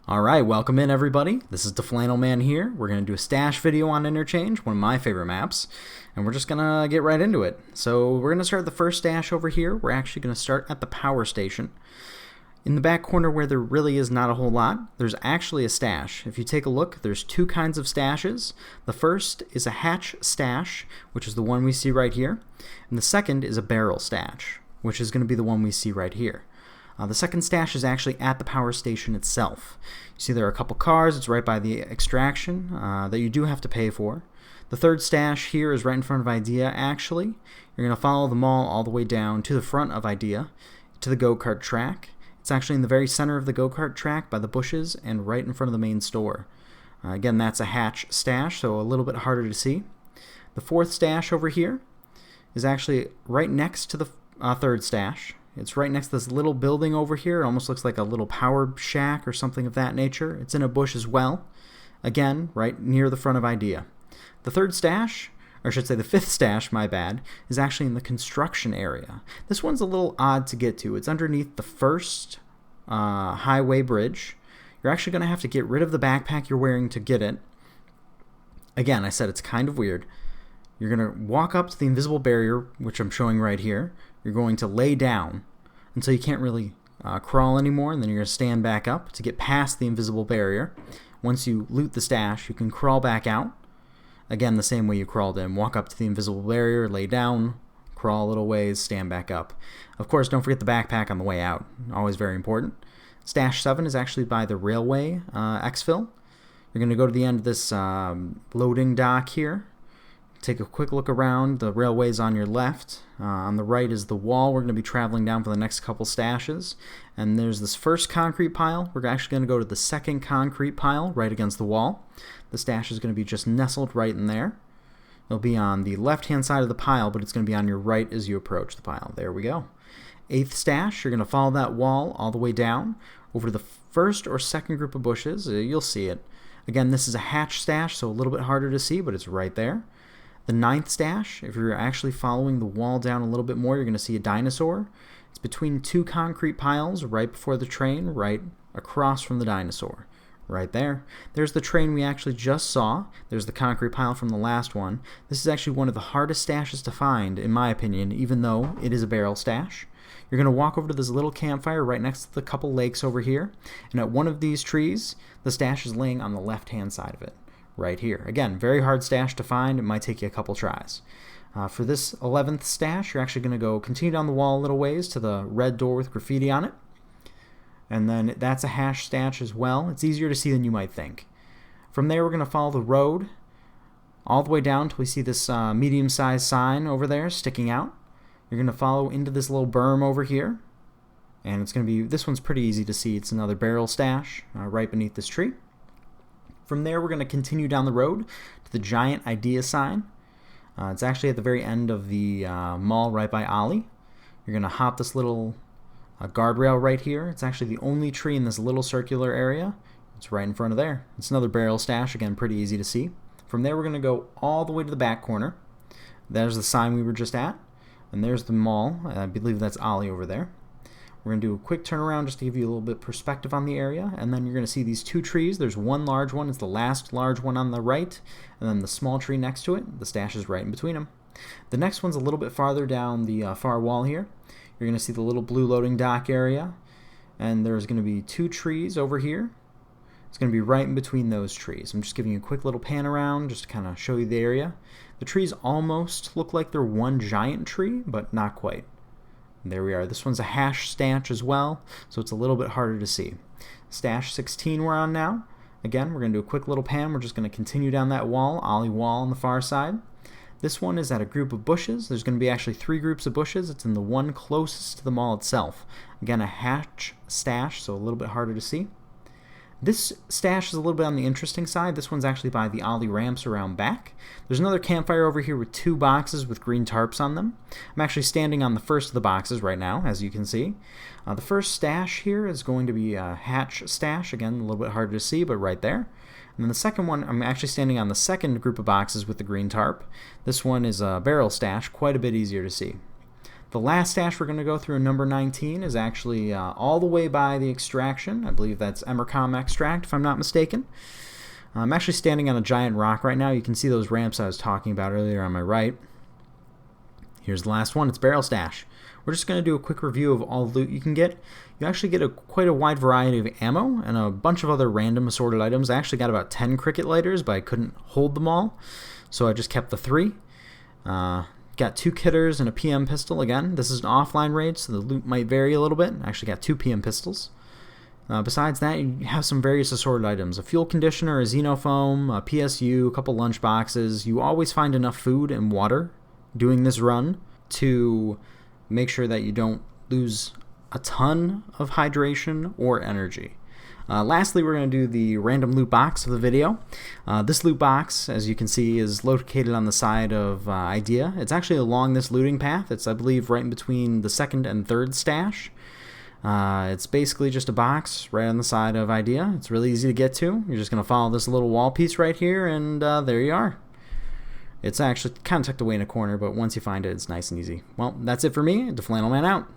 Alright, welcome in everybody. This is the Flannel Man here. We're going to do a stash video on Interchange, one of my favorite maps, and we're just going to get right into it. So we're going to start the first stash over here. We're actually going to start at the power station. In the back corner where there really is not a whole lot, there's actually a stash. If you take a look, there's two kinds of stashes. The first is a hatch stash, which is the one we see right here, and the second is a barrel stash, which is going to be the one we see right here. The second stash is actually at the power station itself. You see there are a couple cars, it's right by the extraction that you do have to pay for. The third stash here is right in front of Idea actually. You're going to follow the mall all the way down to the front of Idea, to the go-kart track. It's actually in the very center of the go-kart track by the bushes and right in front of the main store. Again, that's a hatch stash, so a little bit harder to see. The fourth stash over here is actually right next to the third stash. It's right next to this little building over here. It almost looks like a little power shack or something of that nature. It's in a bush as well. Again, right near the front of Idea. The third stash, or I should say the fifth stash, my bad, is actually in the construction area. This one's a little odd to get to. It's underneath the first highway bridge. You're actually going to have to get rid of the backpack you're wearing to get it. Again, I said it's kind of weird. You're going to walk up to the invisible barrier, which I'm showing right here. You're going to lay down until you can't really crawl anymore, and then you're going to stand back up to get past the invisible barrier. Once you loot the stash, you can crawl back out. Again, the same way you crawled in. Walk up to the invisible barrier, lay down, crawl a little ways, stand back up. Of course, don't forget the backpack on the way out. Always very important. Stash 7 is actually by the railway exfil. You're going to go to the end of this loading dock here. Take a quick look around. The railway's on your left. On the right is the wall we're going to be traveling down for the next couple stashes. And there's this first concrete pile. We're actually going to go to the second concrete pile right against the wall. The stash is going to be just nestled right in there. It'll be on the left-hand side of the pile, but it's going to be on your right as you approach the pile. There we go. Eighth stash, you're going to follow that wall all the way down over to the first or second group of bushes. You'll see it. Again, this is a hatch stash, so a little bit harder to see, but it's right there. The ninth stash, if you're actually following the wall down a little bit more, you're going to see a dinosaur. It's between two concrete piles right before the train, right across from the dinosaur. Right there. There's the train we actually just saw. There's the concrete pile from the last one. This is actually one of the hardest stashes to find, in my opinion, even though it is a barrel stash. You're going to walk over to this little campfire right next to the couple lakes over here, and at one of these trees, the stash is laying on the left-hand side of it. Right here. Again, very hard stash to find. It might take you a couple tries. For this 11th stash, you're actually going to go continue down the wall a little ways to the red door with graffiti on it. And then that's a hash stash as well. It's easier to see than you might think. From there, we're going to follow the road all the way down until we see this medium-sized sign over there sticking out. You're going to follow into this little berm over here. And it's going to be, this one's pretty easy to see. It's another barrel stash right beneath this tree. From there, we're going to continue down the road to the giant Idea sign. It's actually at the very end of the mall right by Ollie. You're going to hop this little guardrail right here. It's actually the only tree in this little circular area. It's right in front of there. It's another barrel stash, again, pretty easy to see. From there, we're going to go all the way to the back corner. There's the sign we were just at. And there's the mall. I believe that's Ollie over there. We're going to do a quick turnaround just to give you a little bit of perspective on the area, and then you're going to see these two trees. There's one large one, it's the last large one on the right, and then the small tree next to it. The stash is right in between them. The next one's a little bit farther down the far wall here. You're going to see the little blue loading dock area, and there's going to be two trees over here. It's going to be right in between those trees. I'm just giving you a quick little pan around just to kind of show you the area. The trees almost look like they're one giant tree, but not quite. There we are. This one's a hash stash as well, so it's a little bit harder to see. Stash 16 we're on now. Again, we're going to do a quick little pan. We're just going to continue down that wall, Ollie wall on the far side. This one is at a group of bushes. There's going to be actually 3 groups of bushes. It's in the one closest to the mall itself. Again, a hatch stash, so a little bit harder to see. This stash is a little bit on the interesting side. This one's actually by the Ollie ramps around back. There's another campfire over here with 2 boxes with green tarps on them. I'm actually standing on the first of the boxes right now, as you can see. The first stash here is going to be a hatch stash. Again, a little bit harder to see, but right there. And then the second one, I'm actually standing on the second group of boxes with the green tarp. This one is a barrel stash, quite a bit easier to see. The last stash we're going to go through in number 19 is actually all the way by the extraction. I believe that's Emercom extract, if I'm not mistaken. I'm actually standing on a giant rock right now. You can see those ramps I was talking about earlier on my right. Here's the last one. It's barrel stash. We're just going to do a quick review of all the loot you can get. You actually get quite a wide variety of ammo and a bunch of other random assorted items. I actually got about 10 cricket lighters, but I couldn't hold them all, so I just kept the 3. Got 2 kitters and a PM pistol. Again, this is an offline raid, so the loot might vary a little bit. I actually got 2 PM pistols. Besides that, you have some various assorted items. A fuel conditioner, a xenofoam, a PSU, a couple lunch boxes. You always find enough food and water doing this run to make sure that you don't lose a ton of hydration or energy. Lastly, we're going to do the random loot box of the video. This loot box, as you can see, is located on the side of Idea. It's actually along this looting path. It's, I believe, right in between the 2nd and 3rd stash. It's basically just a box right on the side of Idea. It's really easy to get to. You're just going to follow this little wall piece right here, and there you are. It's actually kind of tucked away in a corner, but once you find it, it's nice and easy. Well, that's it for me. DeFlannelman out.